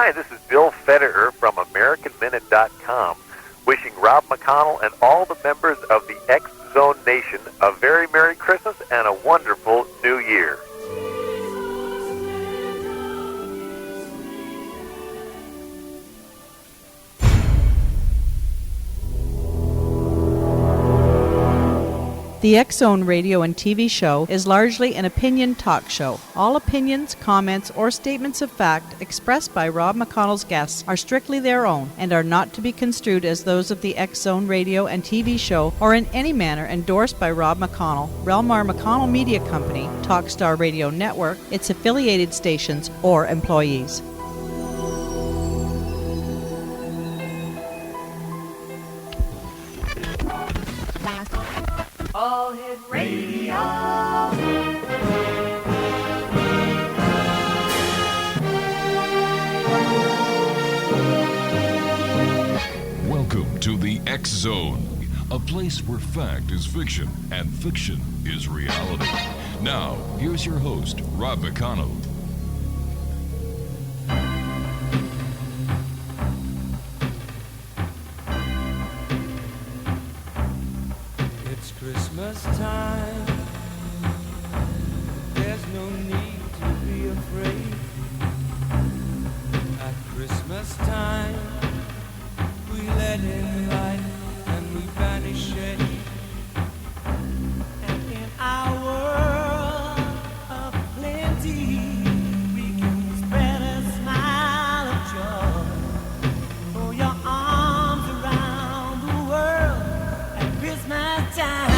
Hi, this is Bill Federer from AmericanMinute.com, wishing Rob McConnell and all the members of the X-Zone Nation a very Merry Christmas and a wonderful New Year. The X-Zone radio and TV show is largely an opinion talk show. All opinions, comments, or statements of fact expressed by Rob McConnell's guests are strictly their own and are not to be construed as those of the X-Zone radio and TV show or in any manner endorsed by Rob McConnell, Relmar McConnell Media Company, Talkstar Radio Network, its affiliated stations, or employees. All Hit Radio. Welcome to the X-Zone, a place where fact is fiction and fiction is reality. Now, here's your host, Rob McConnell. Christmas time, there's no need to be afraid. At Christmas time, we let in light and we banish shade. And in our world of plenty, we can spread a smile of joy. Throw your arms around the world at Christmas time.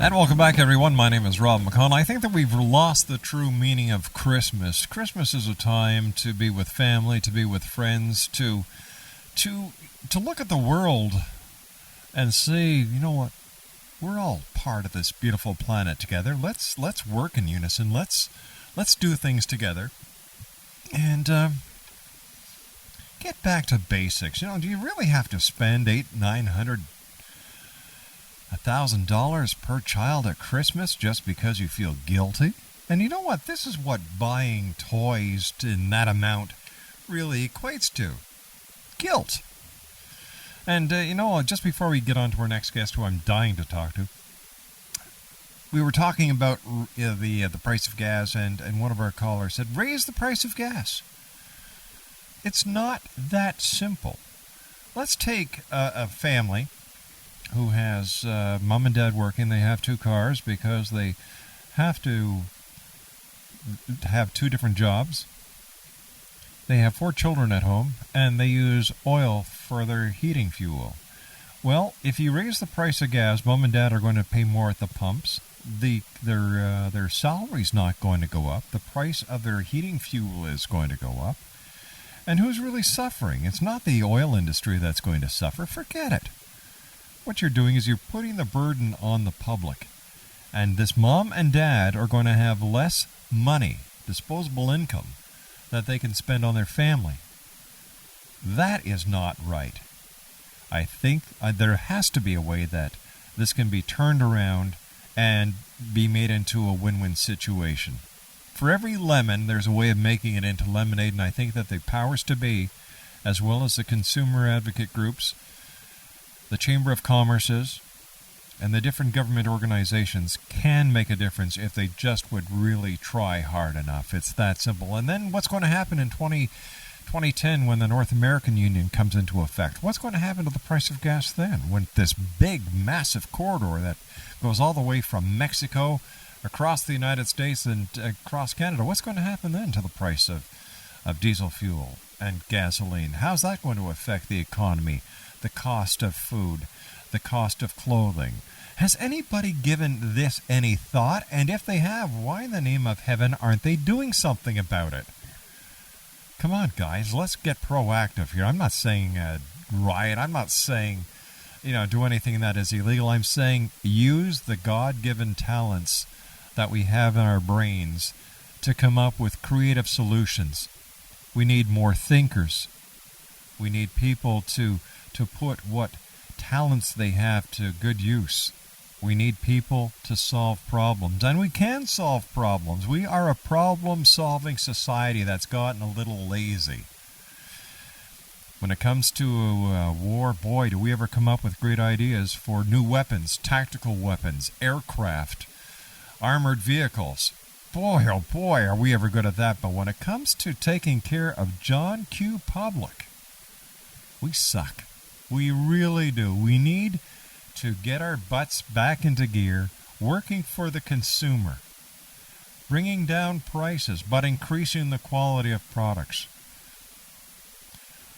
And welcome back, everyone. My name is Rob McConnell. I think that we've lost the true meaning of Christmas. Christmas is a time to be with family, to be with friends, to look at the world and say, you know what, we're all part of this beautiful planet together. Let's work in unison. Let's do things together, and get back to basics. You know, do you really have to spend $1,000 per child at Christmas just because you feel guilty? And you know what? This is what buying toys in that amount really equates to. Guilt. And, just before we get on to our next guest, who I'm dying to talk to, we were talking about the price of gas, and one of our callers said, raise the price of gas. It's not that simple. Let's take a family who has mom and dad working. They have 2 cars because they have to have 2 different jobs. They have 4 children at home, and they use oil for their heating fuel. Well, if you raise the price of gas, mom and dad are going to pay more at the pumps. Their salary's not going to go up. The price of their heating fuel is going to go up. And who's really suffering? It's not the oil industry that's going to suffer. Forget it. What you're doing is you're putting the burden on the public. And this mom and dad are going to have less money, disposable income, that they can spend on their family. That is not right. I think there has to be a way that this can be turned around and be made into a win-win situation. For every lemon, there's a way of making it into lemonade, and I think that the powers to be, as well as the consumer advocate groups, the Chamber of Commerce's, and the different government organizations can make a difference if they just would really try hard enough. It's that simple. And then what's going to happen in 2010 when the North American Union comes into effect? What's going to happen to the price of gas then, when this big, massive corridor that goes all the way from Mexico across the United States and across Canada, what's going to happen then to the price of diesel fuel and gasoline? How's that going to affect the economy, the cost of food, the cost of clothing? Has anybody given this any thought? And if they have, why in the name of heaven aren't they doing something about it? Come on, guys, let's get proactive here. I'm not saying riot. I'm not saying, do anything that is illegal. I'm saying use the God-given talents that we have in our brains to come up with creative solutions. We need more thinkers. We need people to put what talents they have to good use. We need people to solve problems, and we can solve problems. We are a problem-solving society that's gotten a little lazy. When it comes to war, boy, do we ever come up with great ideas for new weapons, tactical weapons, aircraft, armored vehicles. Boy, oh boy, are we ever good at that. But when it comes to taking care of John Q. Public, we suck. We really do. We need to get our butts back into gear, working for the consumer, bringing down prices, but increasing the quality of products.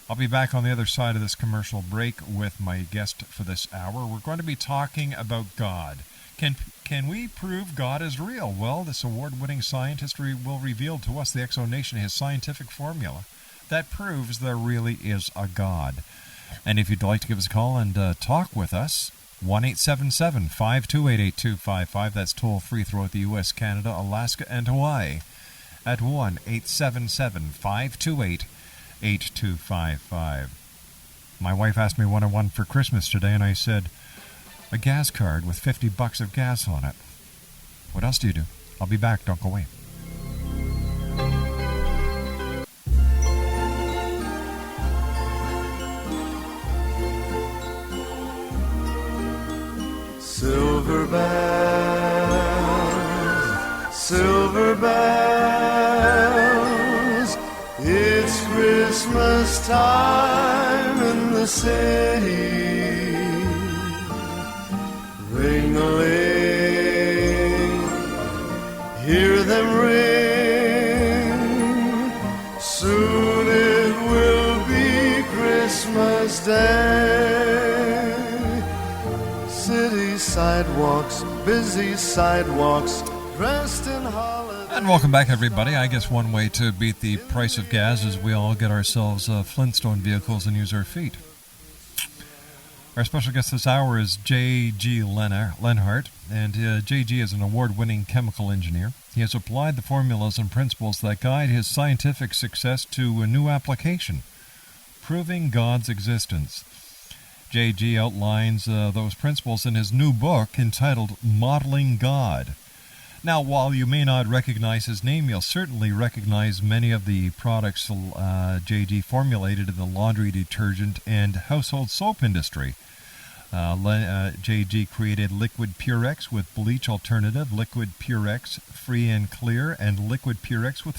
I'll be back on the other side of this commercial break with my guest for this hour. We're going to be talking about God. Can we prove God is real? Well, this award-winning scientist will reveal to us, the X-Zone Nation, his scientific formula that proves there really is a God. And if you'd like to give us a call and talk with us, 1-877-528-8255. That's toll-free throughout the U.S., Canada, Alaska, and Hawaii at 1-877-528-8255. My wife asked me what I wanted for Christmas today, and I said, a gas card with $50 of gas on it. What else do you do? I'll be back. Don't go away. Silver bells, it's Christmas time in the city. Ring-a-ling, hear them ring, soon it will be Christmas Day. City sidewalks, busy sidewalks, dressed in holiday. And welcome back, everybody. I guess one way to beat the price of gas is we all get ourselves Flintstone vehicles and use our feet. Our special guest this hour is J.G. Lenhart, and J.G. is an award-winning chemical engineer. He has applied the formulas and principles that guide his scientific success to a new application, proving God's existence. J.G. outlines those principles in his new book entitled Modeling God. Now, while you may not recognize his name, you'll certainly recognize many of the products J.G. formulated in the laundry detergent and household soap industry. J.G. created Liquid Purex with Bleach Alternative, Liquid Purex Free and Clear, and Liquid Purex with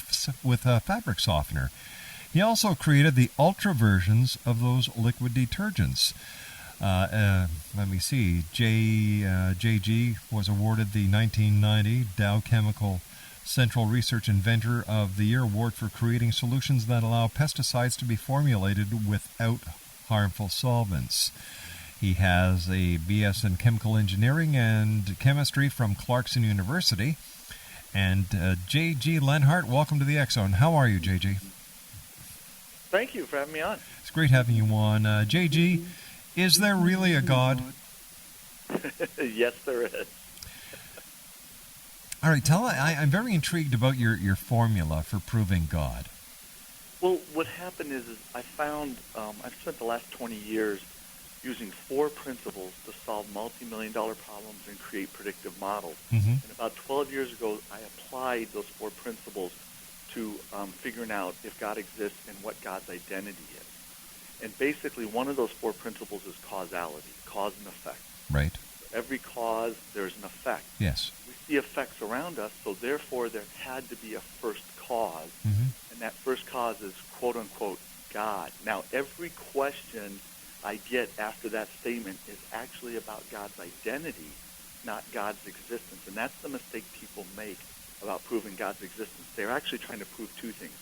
fabric softener. He also created the ultra versions of those liquid detergents. Let me see. J.G. was awarded the 1990 Dow Chemical Central Research Inventor of the Year Award for creating solutions that allow pesticides to be formulated without harmful solvents. He has a B.S. in Chemical Engineering and Chemistry from Clarkson University. And J.G. Lenhart, welcome to the X-Zone. How are you, J.G.? Thank you for having me on. It's great having you on. J.G., is there really a God? Yes, there is. All right, I'm very intrigued about your formula for proving God. Well, what happened is I found I've spent the last 20 years using 4 principles to solve multi-million-dollar problems and create predictive models. Mm-hmm. And about 12 years ago, I applied those 4 principles to figuring out if God exists and what God's identity is. And basically, one of those 4 principles is causality, cause and effect. Right. For every cause, there's an effect. Yes. We see effects around us, so therefore there had to be a first cause, mm-hmm. and that first cause is quote-unquote God. Now, every question I get after that statement is actually about God's identity, not God's existence. And that's the mistake people make about proving God's existence. They're actually trying to prove 2 things.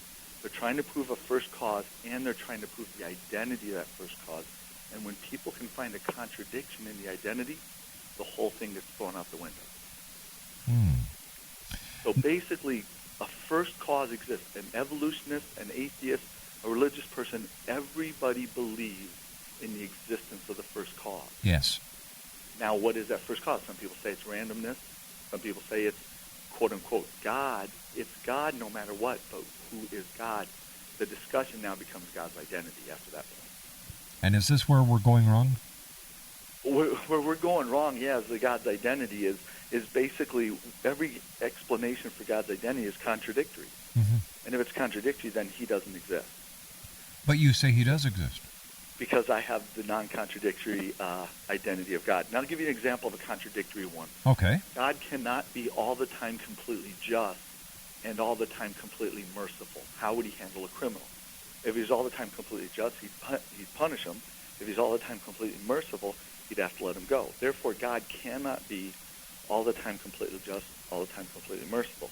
They're trying to prove a first cause, and they're trying to prove the identity of that first cause. And when people can find a contradiction in the identity, the whole thing gets thrown out the window. So basically, a first cause exists. An evolutionist, an atheist, a religious person, everybody believes in the existence of the first cause. Yes. Now, what is that first cause? Some people say it's randomness. Some people say it's quote-unquote God. It's God no matter what, but who is God? The discussion now becomes God's identity after that point. And is this where we're going wrong? Where we're going wrong, is the God's identity is basically every explanation for God's identity is contradictory. Mm-hmm. And if it's contradictory, then he doesn't exist. But you say he does exist. Because I have the non-contradictory identity of God. Now I'll give you an example of a contradictory one. Okay. God cannot be all the time completely just and all the time completely merciful. How would he handle a criminal? If he's all the time completely just, he'd punish him. If he's all the time completely merciful, he'd have to let him go. Therefore, God cannot be all the time completely just, all the time completely merciful.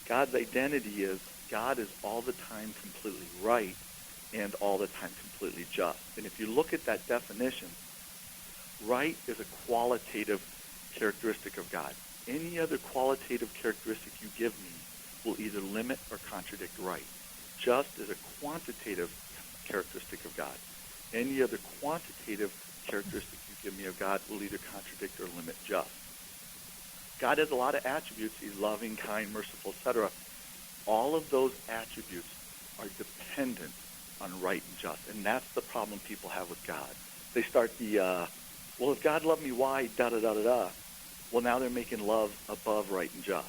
God's identity is God is all the time completely right and all the time completely just. And if you look at that definition, right is a qualitative characteristic of God. Any other qualitative characteristic you give me will either limit or contradict right. Just is a quantitative characteristic of God. Any other quantitative characteristic you give me of God will either contradict or limit just. God has a lot of attributes. He's loving, kind, merciful, etc. All of those attributes are dependent on right and just. And that's the problem people have with God. They start well, if God loved me, why, da-da-da-da-da. Well, now they're making love above right and just.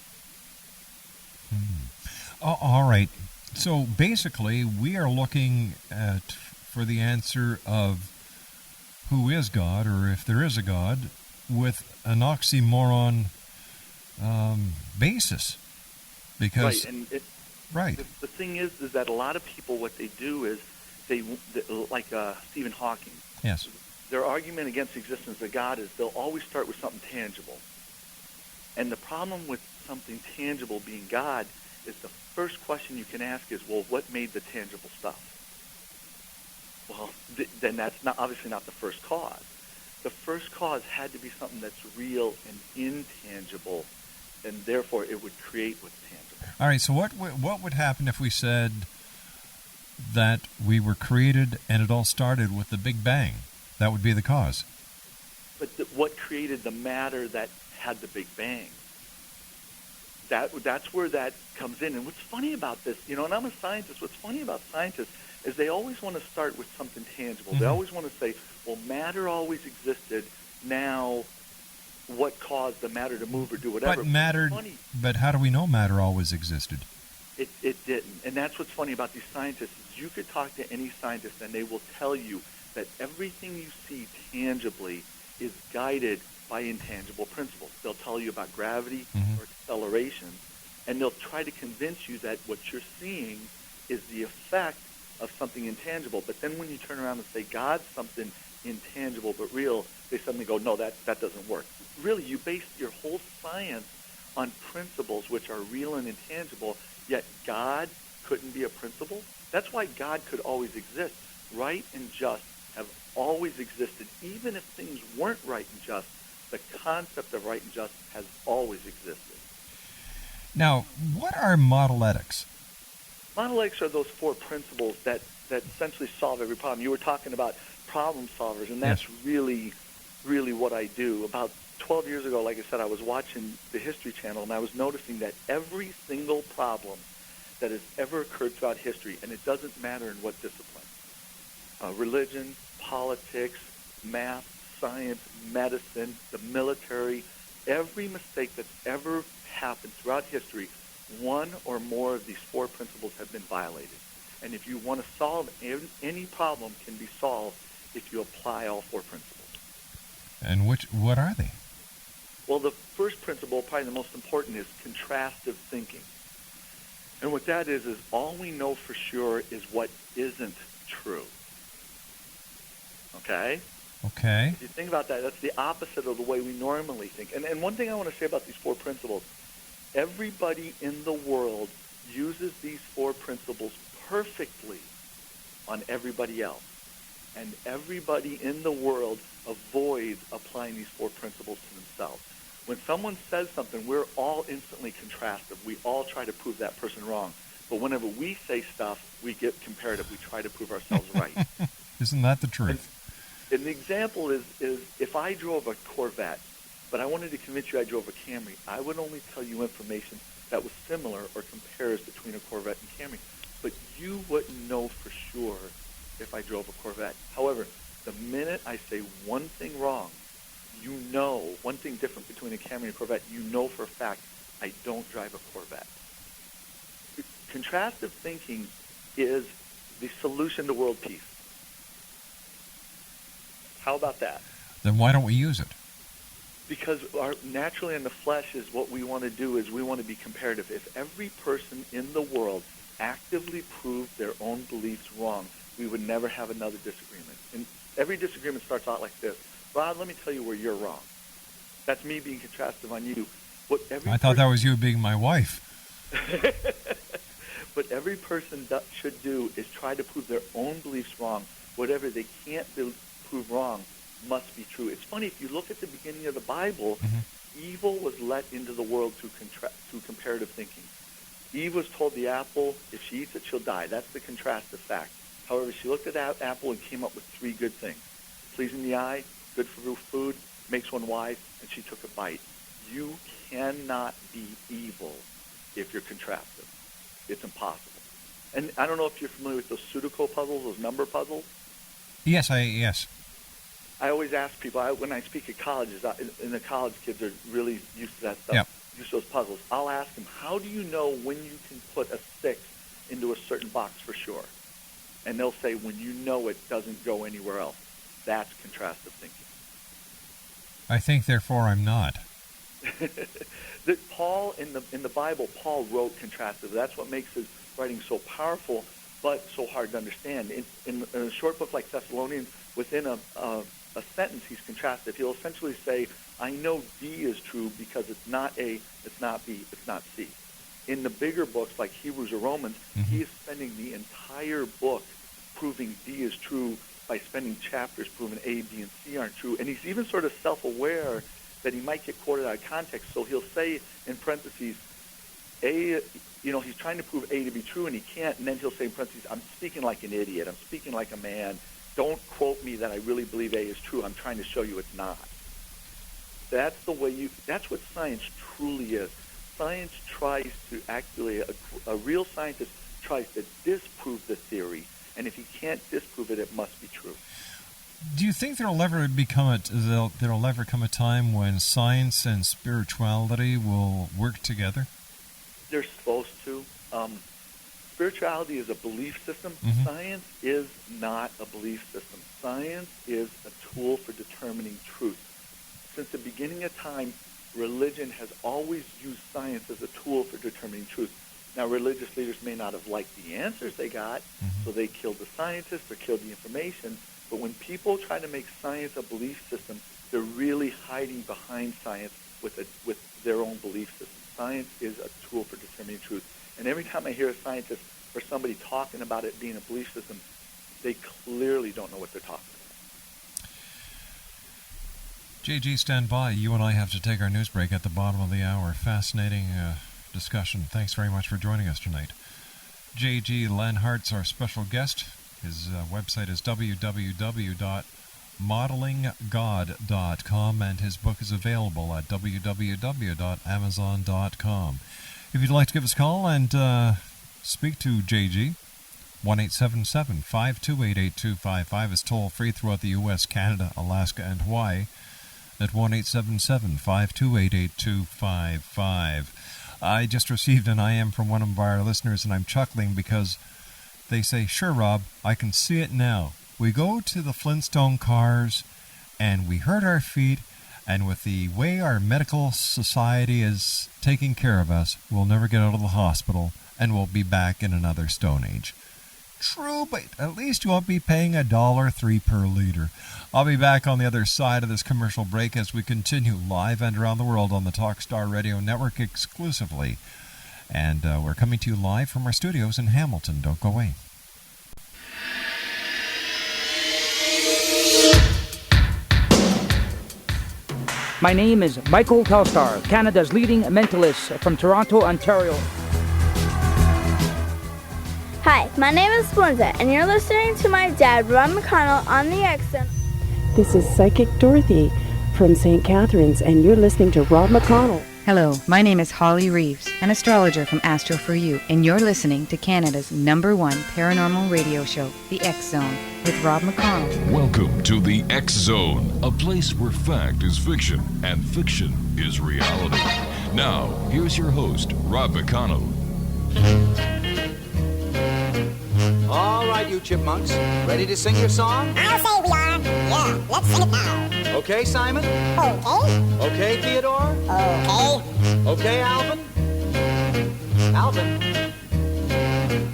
All right. So basically, we are looking for the answer of who is God, or if there is a God, with an oxymoron basis. Because right. The thing is that a lot of people, what they do is they like Stephen Hawking. Yes. Their argument against the existence of God is they'll always start with something tangible. And the problem with something tangible being God is the first question you can ask is, well, what made the tangible stuff? Well, then that's obviously not the first cause. The first cause had to be something that's real and intangible, and therefore it would create what's tangible. All right, so what would happen if we said that we were created and it all started with the Big Bang? That would be the cause. But what created the matter that had the Big Bang? That's where that comes in. And what's funny about this, and I'm a scientist, what's funny about scientists is they always want to start with something tangible. Mm-hmm. They always want to say, well, matter always existed. Now, what caused the matter to move or do whatever? But how do we know matter always existed? It didn't. And that's what's funny about these scientists is you could talk to any scientist and they will tell you that everything you see tangibly is guided by intangible principles. They'll tell you about gravity or acceleration, and they'll try to convince you that what you're seeing is the effect of something intangible. But then when you turn around and say God's something intangible but real, they suddenly go, no, that doesn't work. Really, you base your whole science on principles which are real and intangible, yet God couldn't be a principle? That's why God could always exist. Right and just have always existed. Even if things weren't right and just, the concept of right and just has always existed. Now, what are model-etics? Model-etics are those four principles that essentially solve every problem. You were talking about problem solvers, and that's really, really what I do. About 12 years ago, like I said, I was watching the History Channel, and I was noticing that every single problem that has ever occurred throughout history, and it doesn't matter in what discipline, religion, politics, math, science, medicine, the military, every mistake that's ever happened throughout history, one or more of these four principles have been violated. And if you want to solve any problem can be solved if you apply all four principles. And what are they? Well, the first principle, probably the most important, is contrastive thinking. And what that is all we know for sure is what isn't true. Okay? Okay. If you think about that, that's the opposite of the way we normally think. And one thing I want to say about these four principles, everybody in the world uses these four principles perfectly on everybody else. And everybody in the world avoids applying these four principles to themselves. When someone says something, we're all instantly contrastive. We all try to prove that person wrong. But whenever we say stuff, we get comparative. We try to prove ourselves right. Isn't that the truth? And the example is if I drove a Corvette, but I wanted to convince you I drove a Camry, I would only tell you information that was similar or compares between a Corvette and Camry. But you wouldn't know for sure if I drove a Corvette. However, the minute I say one thing wrong, you know, one thing different between a Camry and a Corvette, you know for a fact, I don't drive a Corvette. Contrastive thinking is the solution to world peace. How about that? Then why don't we use it? Because naturally in the flesh is what we want to do is we want to be comparative. If every person in the world actively proved their own beliefs wrong, we would never have another disagreement. And every disagreement starts out like this. Rod, let me tell you where you're wrong. That's me being contrastive on you. I thought that was you being my wife. What every person should do is try to prove their own beliefs wrong. Whatever they can't prove wrong must be true. It's funny, if you look at the beginning of the Bible, evil was let into the world through comparative thinking. Eve was told the apple, if she eats it, she'll die. That's the contrastive fact. However, she looked at that apple and came up with three good things. Pleasing the eye, good for food, makes one wise, and she took a bite. You cannot be evil if you're contrastive. It's impossible. And I don't know if you're familiar with those Sudoku puzzles, those number puzzles. Yes. I always ask people, when I speak at colleges, and the college kids are really used to that stuff, yep. Use those puzzles. I'll ask them, how do you know when you can put a 6 into a certain box for sure? And they'll say, when you know it doesn't go anywhere else. That's contrastive thinking. I think, therefore, I'm not. Paul, in the Bible, Paul wrote contrastive. That's what makes his writing so powerful, but so hard to understand. In a short book like Thessalonians, within a sentence, he's contrastive. He'll essentially say, I know D is true because it's not A, it's not B, it's not C. In the bigger books like Hebrews or Romans, he is spending the entire book proving D is true by spending chapters proving A, B, and C aren't true. And he's even sort of self-aware that he might get quoted out of context. So he'll say in parentheses, A, he's trying to prove A to be true, and he can't. And then he'll say in parentheses, I'm speaking like an idiot. I'm speaking like a man. Don't quote me that I really believe A is true. I'm trying to show you it's not. That's what science truly is. Science tries to actually, a real scientist tries to disprove the theory, and if he can't disprove it, it must be true. Do you think there'll ever come a time when science and spirituality will work together? They're supposed to. Spirituality is a belief system. Science is not a belief system. Science is a tool for determining truth. Since the beginning of time, religion has always used science as a tool for determining truth. Now, religious leaders may not have liked the answers they got, so they killed the scientists or killed the information. But when people try to make science a belief system, they're really hiding behind science with their own belief system. Science is a tool for determining truth. And every time I hear a scientist or somebody talking about it being a belief system, they clearly don't know what they're talking about. JG, stand by. You and I have to take our news break at the bottom of the hour. Fascinating discussion. Thanks very much for joining us tonight. JG Lenhart's our special guest. His website is www.modelinggod.com, and his book is available at www.amazon.com. If you'd like to give us a call and speak to JG, 1-877-528-8255 is toll-free throughout the U.S., Canada, Alaska, and Hawaii at 1-877-528-8255. I just received an IM from one of our listeners, and I'm chuckling because they say, sure, Rob, I can see it now. We go to the Flintstone cars, and we hurt our feet, and with the way our medical society is taking care of us, we'll never get out of the hospital, and we'll be back in another Stone Age. True, but at least you won't be paying $1.03 per liter. I'll be back on the other side of this commercial break as we continue live and around the world on the Talkstar Radio Network exclusively. And we're coming to you live from our studios in Hamilton. Don't go away. My name is Michael Telstar, Canada's leading mentalist from Toronto, Ontario. Hi, my name is Splenda, and you're listening to my dad, Rob McConnell, on the X-Zone. This is Psychic Dorothy from St. Catharines, and you're listening to Rob McConnell. Hello, my name is Holly Reeves, an astrologer from Astro For You, and you're listening to Canada's #1 paranormal radio show, The X Zone, with Rob McConnell. Welcome to The X Zone, a place where fact is fiction and fiction is reality. Now, here's your host, Rob McConnell. All right, you chipmunks, ready to sing your song? I'll say we are. Yeah, let's sing it now. Okay, Simon? Okay. Okay, Theodore? Okay. Okay, Alvin? Alvin?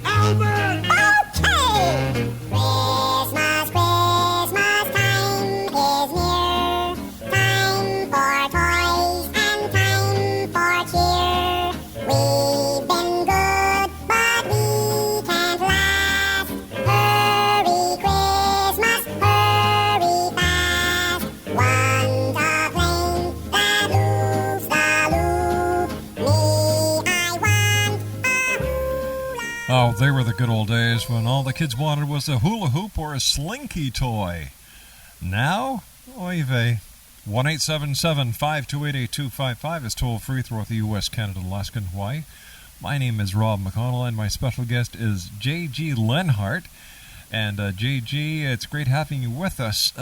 Alvin! Okay! Christmas, Christmas time is near. Time for toys and time for cheer. We've been good, but we can't last. Hurry, Christmas, hurry fast. Want a plane that loops the loop. Me, I want a hula. Oh, they were the good old days when all the kids wanted was a hula hoop or a slinky toy. Now, oy vey. 1-877-528-8255 is toll-free throughout the U.S., Canada, Alaska, and Hawaii. My name is Rob McConnell, and my special guest is J.G. Lenhart. And J.G., it's great having you with us.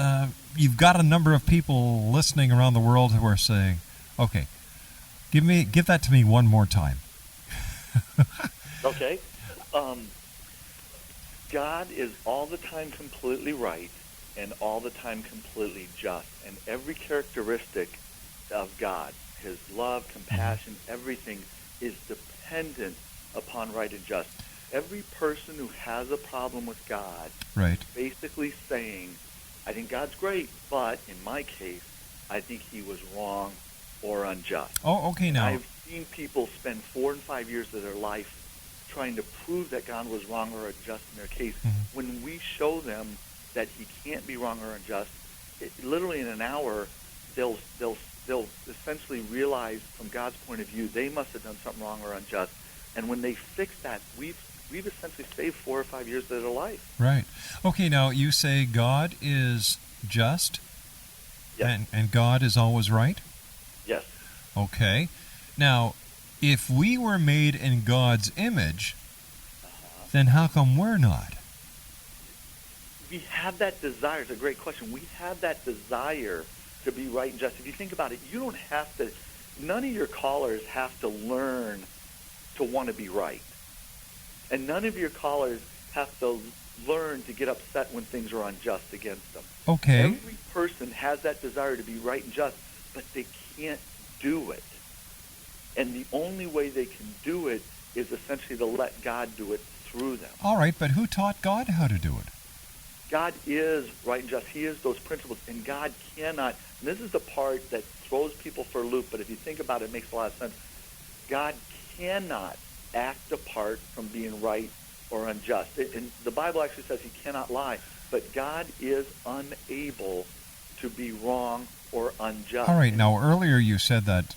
You've got a number of people listening around the world who are saying, okay, give that to me one more time. Okay. God is all the time completely right and all the time completely just. And every characteristic of God, his love, compassion, everything is dependent upon right and just. Every person who has a problem with God Right. basically saying, I think God's great, but in my case, I think he was wrong or unjust. Oh, okay, now. I've seen people spend 4 and 5 years of their life trying to prove that God was wrong or unjust in their case. Mm-hmm. When we show them that he can't be wrong or unjust, literally in an hour, they'll essentially realize from God's point of view they must have done something wrong or unjust. And when they fix that, we've essentially saved 4 or 5 years of their life. Right. Okay, now you say God is just, Yes. and God is always right? Yes. Okay. Now, if we were made in God's image, then how come we're not? We have that desire. It's a great question. We have that desire to be right and just. If you think about it, you don't have to, none of your callers have to learn to want to be right. And none of your callers have to learn to get upset when things are unjust against them. Okay. Every person has that desire to be right and just, but they can't do it. And the only way they can do it is essentially to let God do it through them. All right, but who taught God how to do it? God is right and just. He is those principles. And God cannot, and this is the part that throws people for a loop, but if you think about it, it makes a lot of sense. God cannot act apart from being right or unjust. And the Bible actually says he cannot lie, but God is unable to be wrong or unjust. All right, now earlier you said that,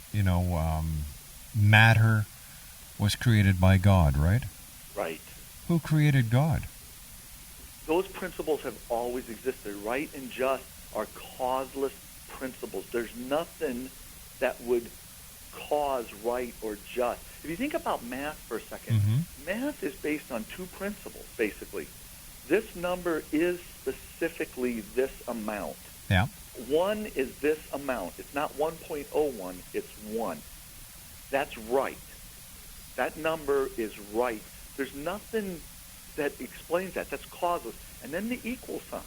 matter was created by God, right? Right. Who created God? Those principles have always existed. Right and just are causeless principles. There's nothing that would cause right or just. If you think about math for a second, math is based on 2 principles, basically. This number is specifically this amount. Yeah. 1 is this amount. It's not 1.01, it's 1. That's right. That number is right. There's nothing that explains that. That's causeless. And then the equal sign.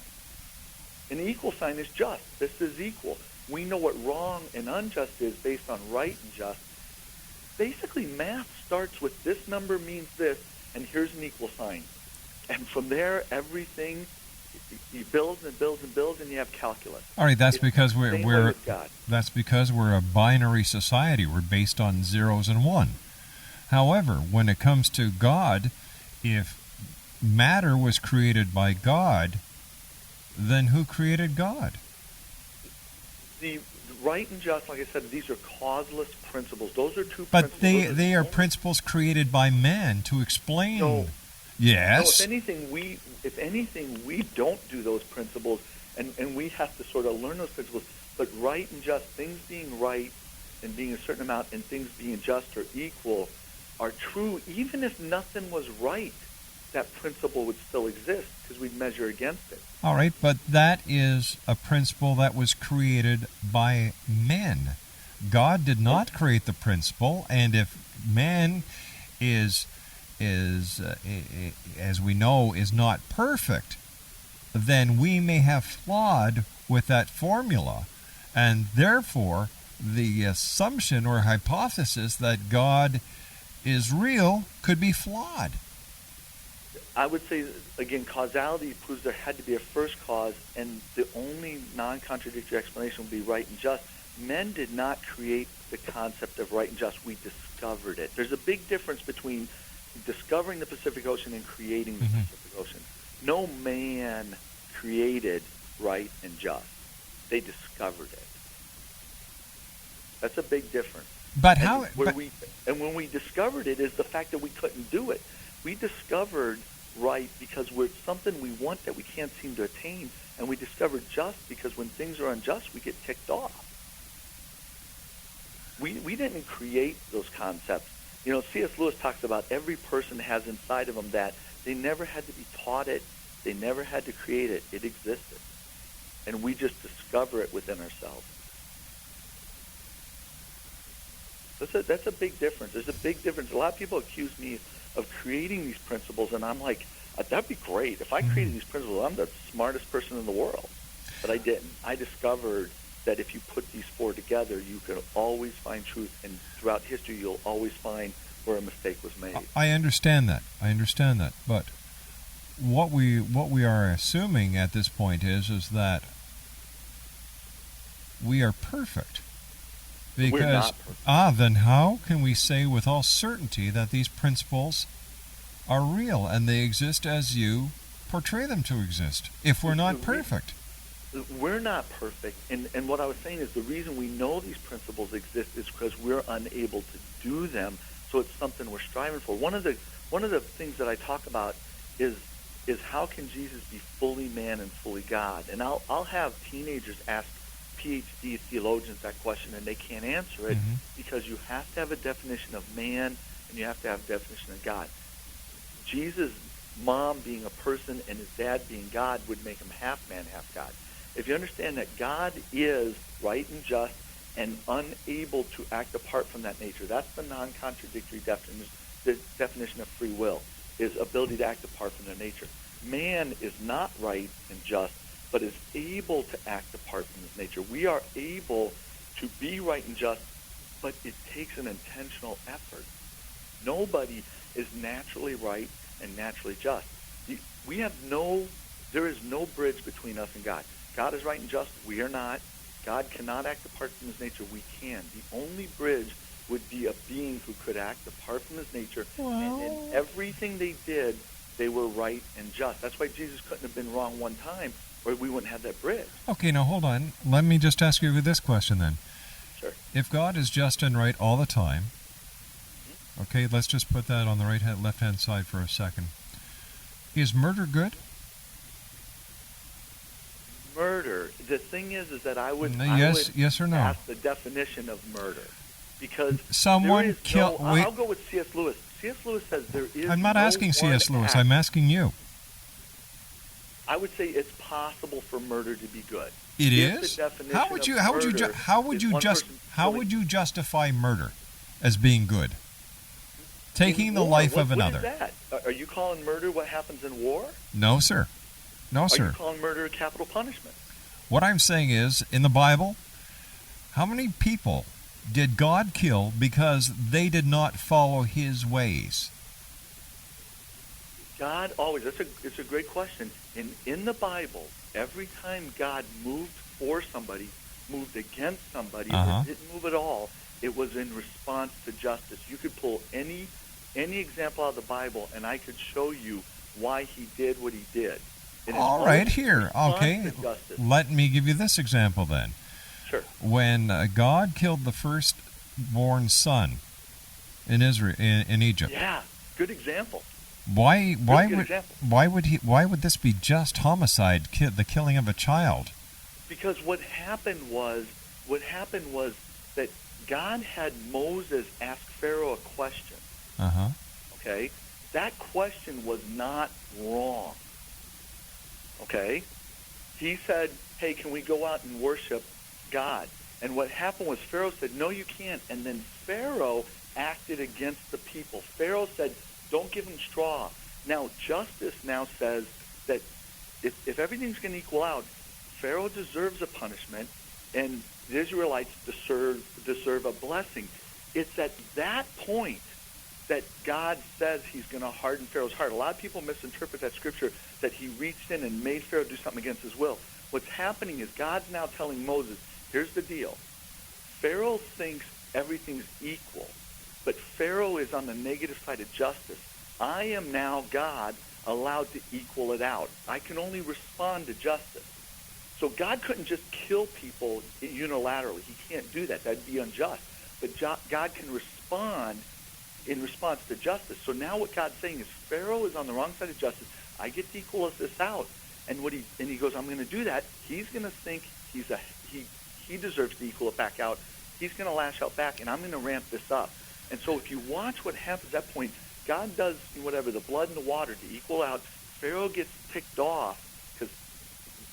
And the equal sign is just. This is equal. We know what wrong and unjust is based on right and just. Basically, math starts with this number means this, and here's an equal sign. And from there, everything, you build and build and build, and you have calculus. All right, that's because Same way we're with God. that's because we're a binary society. We're based on zeros and one. However, when it comes to God, if matter was created by God, then who created God? The right and just, like I said, these are causeless principles. Those are 2 But principles. they are principles created by man to explain. No. Yes. No, if anything, we don't do those principles, and we have to sort of learn those principles. But right and just, things being right and being a certain amount and things being just or equal are true, even if nothing was right, that principle would still exist because we'd measure against it. All right, but that is a principle that was created by men. God did not create the principle, and if man is as we know, is not perfect, then we may have flawed with that formula, and therefore the assumption or hypothesis that God is real could be flawed. I would say, again, causality proves there had to be a first cause, and the only non-contradictory explanation would be right and just. Men did not create the concept of right and just. We discovered it. There's a big difference between discovering the Pacific Ocean and creating the Pacific Ocean. No man created right and just. They discovered it. That's a big difference. But and how? When we discovered it is the fact that we couldn't do it. We discovered right because we're something we want that we can't seem to attain, and we discovered just because when things are unjust, we get ticked off. We didn't create those concepts. You know, C.S. Lewis talks about every person has inside of them that they never had to be taught it. They never had to create it. It existed. And we just discover it within ourselves. That's a big difference. There's a big difference. A lot of people accuse me of creating these principles, and I'm like, that'd be great. If I created these principles, I'm the smartest person in the world. But I didn't. I discovered that if you put these four together, you can always find truth, and throughout history, you'll always find where a mistake was made. I understand that. But what we are assuming at this point is that we are perfect. Because we're not perfect. Then how can we say with all certainty that these principles are real and they exist as you portray them to exist if we're not perfect? We're not perfect, and what I was saying is the reason we know these principles exist is because we're unable to do them. So it's something we're striving for. One of the things that I talk about is how can Jesus be fully man and fully God? And I'll have teenagers ask PhD theologians that question, and they can't answer it because you have to have a definition of man and you have to have a definition of God. Jesus' mom being a person and his dad being God would make him half man, half God. If you understand that God is right and just and unable to act apart from that nature, that's the non-contradictory definition. The definition of free will is ability to act apart from their nature. Man is not right and just, but is able to act apart from his nature. We are able to be right and just, but it takes an intentional effort. Nobody is naturally right and naturally just. There is no bridge between us and God. God is right and just. We are not. God cannot act apart from his nature. We can. The only bridge would be a being who could act apart from his nature. And in everything they did, they were right and just. That's why Jesus couldn't have been wrong one time, or we wouldn't have that bridge. Okay, now hold on. Let me just ask you this question then. Sure. If God is just and right all the time, okay, let's just put that on the left-hand side for a second. Is murder good? Murder. The thing is that I would yes or no? ask the definition of murder, because someone killed. I'll go with C.S. Lewis. C.S. Lewis says there is. I'm not asking C.S. Lewis. I'm asking you. I would say it's possible for murder to be good. It is. How would you justify murder as being good? Taking the life of another. What is that? Are you calling murder what happens in war? No, sir. No, sir. Are you calling murder capital punishment? What I'm saying is, in the Bible, how many people did God kill because they did not follow his ways? God always, it's a great question. In the Bible, every time God moved for somebody, moved against somebody, or didn't move at all, it was in response to justice. You could pull any example out of the Bible, and I could show you why he did what he did. All right, here. Okay, let me give you this example then. Sure. When God killed the firstborn son in Israel, in Egypt. Yeah, good example. Why would this be just homicide, the killing of a child? Because what happened was that God had Moses ask Pharaoh a question. Uh-huh. Okay? That question was not wrong. Okay? He said, hey, can we go out and worship God? And what happened was Pharaoh said, no, you can't. And then Pharaoh acted against the people. Pharaoh said, don't give them straw. Now, justice now says that if everything's going to equal out, Pharaoh deserves a punishment, and the Israelites deserve a blessing. It's at that point that God says he's going to harden Pharaoh's heart. A lot of people misinterpret that scripture that he reached in and made Pharaoh do something against his will. What's happening is God's now telling Moses, here's the deal. Pharaoh thinks everything's equal, but Pharaoh is on the negative side of justice. I am now, God, allowed to equal it out. I can only respond to justice. So God couldn't just kill people unilaterally. He can't do that. That'd be unjust. But God can respond in response to justice. So now what God's saying is Pharaoh is on the wrong side of justice. I get to equal this out. And he goes, I'm going to do that. He's going to think he deserves to equal it back out. He's going to lash out back, and I'm going to ramp this up. And so if you watch what happens at that point, God does whatever, the blood and the water to equal out. Pharaoh gets ticked off because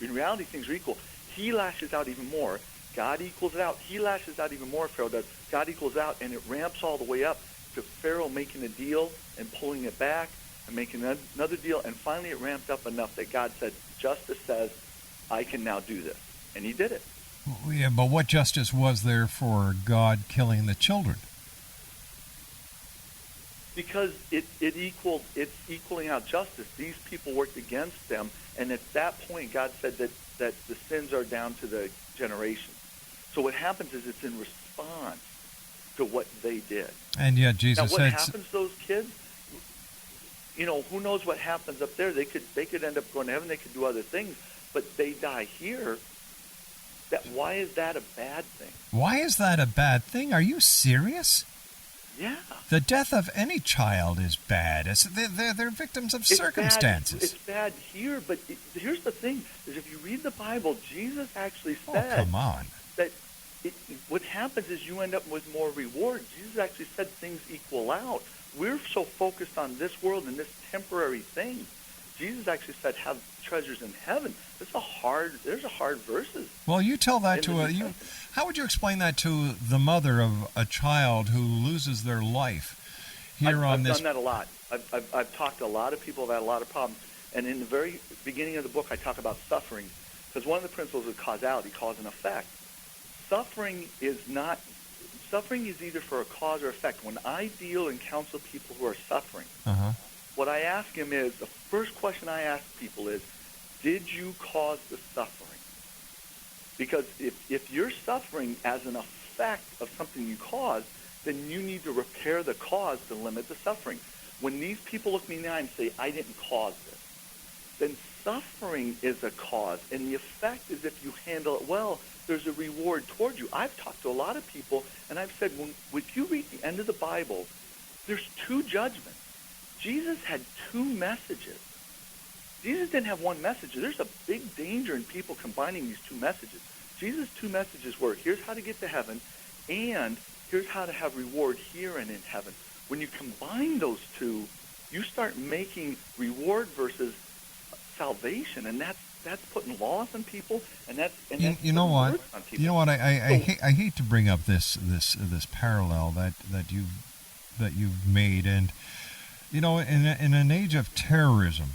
in reality things are equal. He lashes out even more. God equals it out. He lashes out even more, Pharaoh does. God equals out, and it ramps all the way up to Pharaoh making a deal and pulling it back and making another deal. And finally it ramped up enough that God said, justice says, I can now do this. And he did it. Yeah, but what justice was there for God killing the children? Because it's equaling out justice. These people worked against them, and at that point God said that the sins are down to the generation. So what happens is it's in response to what they did. And yet Jesus now, said... what happens to those kids? Who knows what happens up there? They could end up going to heaven. They could do other things, but they die here. Why is that a bad thing? Why is that a bad thing? Are you serious? Yeah. The death of any child is bad. They're victims of circumstances. It's bad here, but here's the thing: is if you read the Bible, Jesus actually said, "Oh, come on." That what happens is you end up with more reward. Jesus actually said things equal out. We're so focused on this world and this temporary thing. Jesus actually said, "Have treasures in heaven." There's a hard verses. Well, you tell that to how would you explain that to the mother of a child who loses their life I've done that a lot. I've talked to a lot of people who've had a lot of problems. And in the very beginning of the book, I talk about suffering. Because one of the principles of causality, cause and effect. Suffering is either for a cause or effect. When I deal and counsel people who are suffering, what I ask them is, the first question I ask people is, did you cause the suffering? Because if you're suffering as an effect of something you caused, then you need to repair the cause to limit the suffering. When these people look me in the eye and say, I didn't cause this, then suffering is a cause. And the effect is if you handle it well, there's a reward toward you. I've talked to a lot of people, and I've said, if you read the end of the Bible, there's two judgments. Jesus had two messages. Jesus didn't have one message. There's a big danger in people combining these two messages. Jesus' two messages were, here's how to get to heaven, and here's how to have reward here and in heaven. When you combine those two, you start making reward versus salvation, and that's putting laws on people, and that's you know what? On people. You know what? I hate to bring up this parallel that you've made, and in an age of terrorism.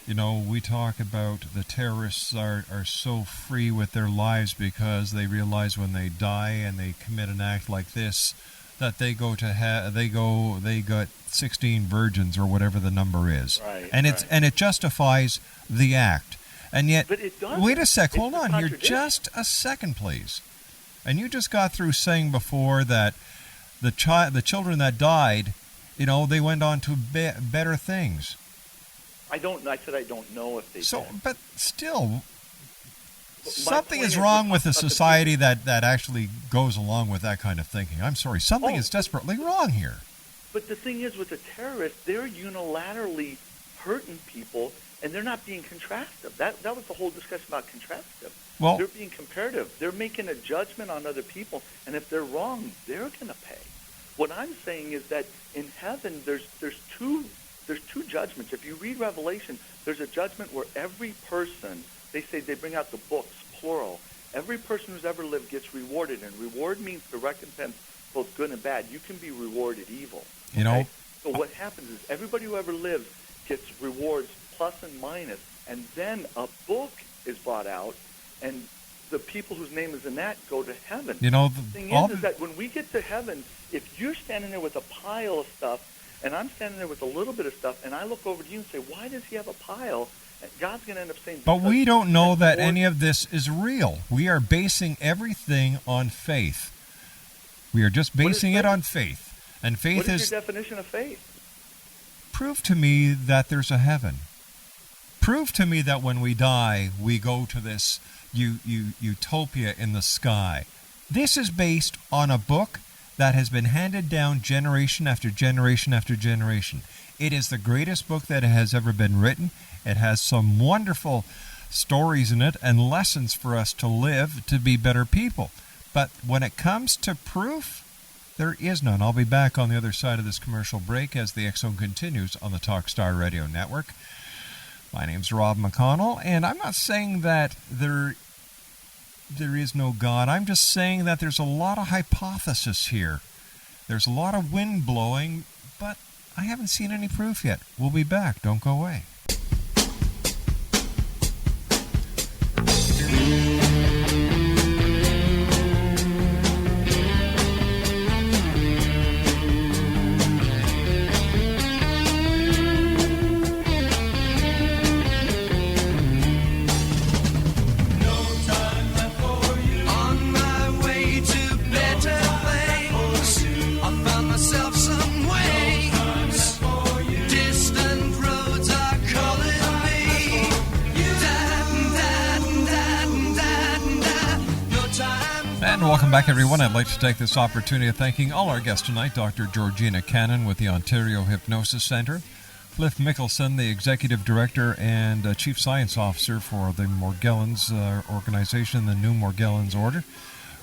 We talk about the terrorists are so free with their lives because they realize when they die and they commit an act like this that they got 16 virgins or whatever the number is, right, and it justifies the act. And yet, but it doesn't. Wait a sec, hold on here, just a second, please. And you just got through saying before that the children that died, they went on to better things. I said I don't know if they did. But still, something is wrong with a society that actually goes along with that kind of thinking. I'm sorry, something is desperately wrong here. But the thing is, with the terrorists, they're unilaterally hurting people, and they're not being contrastive. That was the whole discussion about contrastive. Well, they're being comparative. They're making a judgment on other people, and if they're wrong, they're going to pay. What I'm saying is that in heaven, there's two judgments. If you read Revelation, there's a judgment where every person, they say they bring out the books, plural. Every person who's ever lived gets rewarded, and reward means the recompense, both good and bad. You can be rewarded evil. You know. So what happens is everybody who ever lived gets rewards plus and minus, and then a book is brought out, and the people whose name is in that go to heaven. You know, the thing is that when we get to heaven, if you're standing there with a pile of stuff, and I'm standing there with a little bit of stuff, and I look over to you and say, why does he have a pile? And God's going to end up saying... But we don't know that any of this is real. We are basing everything on faith. We are just basing it on faith. And faith What is your definition of faith? Prove to me that there's a heaven. Prove to me that when we die, we go to this utopia in the sky. This is based on a book that has been handed down generation after generation after generation. It is the greatest book that has ever been written. It has some wonderful stories in it and lessons for us to live to be better people. But when it comes to proof, there is none. I'll be back on the other side of this commercial break as the X Zone continues on the Talkstar Radio Network. My name's Rob McConnell, and I'm not saying that there is no God. I'm just saying that there's a lot of hypothesis here. There's a lot of wind blowing, but I haven't seen any proof yet. We'll be back. Don't go away. Welcome back, everyone. I'd like to take this opportunity of thanking all our guests tonight, Dr. Georgina Cannon with the Ontario Hypnosis Centre, Cliff Mickelson, the Executive Director and Chief Science Officer for the Morgellons organization, the New Morgellons Order,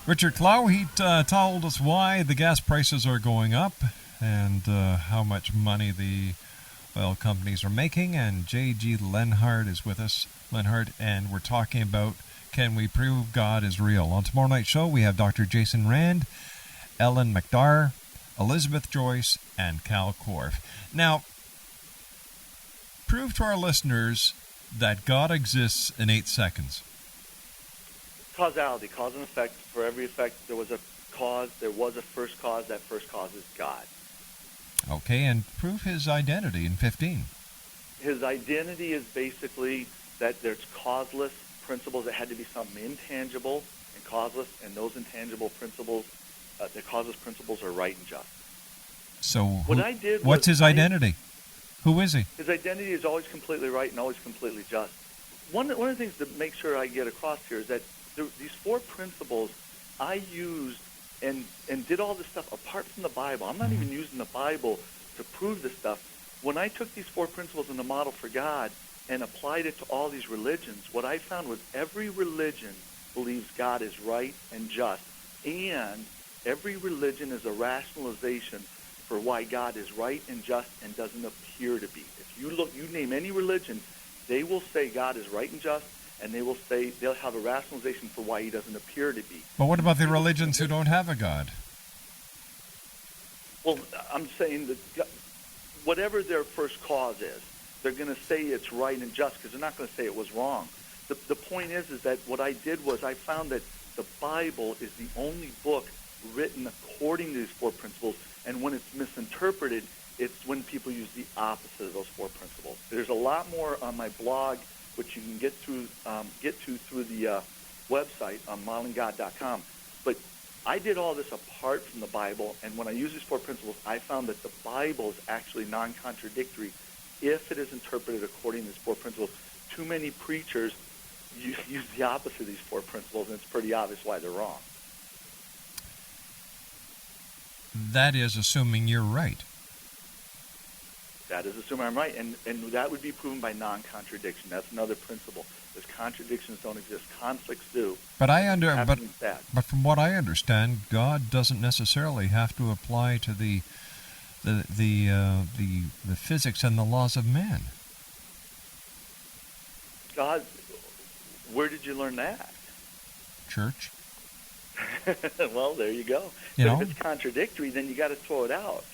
Richard Clow. He told us why the gas prices are going up and how much money the oil companies are making, and J.G. Lenhart is with us, and we're talking about can we prove God is real? On tomorrow night's show, we have Dr. Jason Rand, Ellen McDarr, Elizabeth Joyce, and Cal Korf. Now, prove to our listeners that God exists in 8 seconds. Causality, cause and effect. For every effect, there was a cause. There was a first cause. That first cause is God. Okay, and prove his identity in 15. His identity is basically that there's causeless principles. That had to be something intangible and causeless, and those intangible principles, the causeless principles, are right and just. So what's his identity? Who is he? His identity is always completely right and always completely just. One of the things to make sure I get across here is that these 4 principles I used and did all this stuff apart from the Bible. I'm not even using the Bible to prove this stuff. When I took these 4 principles in the model for God and applied it to all these religions, what I found was every religion believes God is right and just, and every religion is a rationalization for why God is right and just and doesn't appear to be. If you name any religion, they will say God is right and just, and they'll have a rationalization for why he doesn't appear to be. But what about the religions who don't have a God? Well, I'm saying that whatever their first cause is, they're going to say it's right and just because they're not going to say it was wrong. The point is that what I did was I found that the Bible is the only book written according to these 4 principles, and when it's misinterpreted, it's when people use the opposite of those 4 principles. There's a lot more on my blog, which you can get to through the website on modelinggod.com. But I did all this apart from the Bible, and when I use these 4 principles, I found that the Bible is actually non-contradictory if it is interpreted according to these 4 principles. Too many preachers use the opposite of these 4 principles, and it's pretty obvious why they're wrong. That is assuming you're right. That is assuming I'm right, and that would be proven by non-contradiction. That's another principle. Is contradictions don't exist, conflicts do. But from what I understand, God doesn't necessarily have to apply to the physics and the laws of man. God, where did you learn that? Church. Well, there you go. If it's contradictory, then you got to throw it out.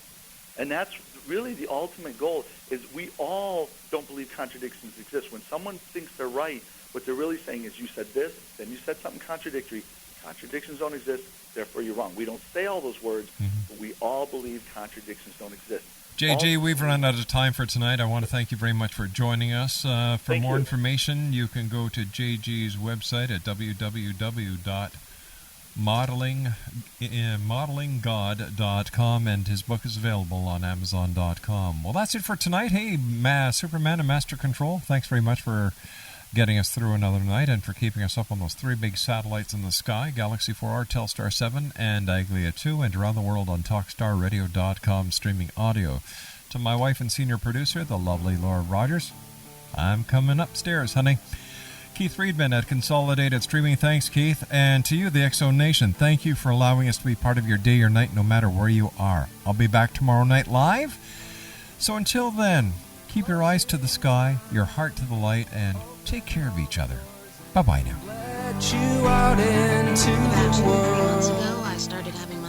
And that's really the ultimate goal, is we all don't believe contradictions exist. When someone thinks they're right, what they're really saying is, you said this, then you said something contradictory. Contradictions don't exist, therefore you're wrong. We don't say all those words, but we all believe contradictions don't exist. JJ, we've run out of time for tonight. I want to thank you very much for joining us. For more information, you can go to JG's website at www.modelinggod.com, and his book is available on Amazon.com. Well, that's it for tonight. Hey, Superman and Master Control, thanks very much for getting us through another night and for keeping us up on those three big satellites in the sky, Galaxy 4R, Telstar 7, and Aglia 2, and around the world on TalkStarRadio.com streaming audio. To my wife and senior producer, the lovely Laura Rogers, I'm coming upstairs, honey. Keith Friedman at Consolidated Streaming, thanks, Keith. And to you, the X-Zone Nation, thank you for allowing us to be part of your day or night, no matter where you are. I'll be back tomorrow night live. So until then, keep your eyes to the sky, your heart to the light, and take care of each other. Bye-bye now. Let you out into the world. Months ago, I started having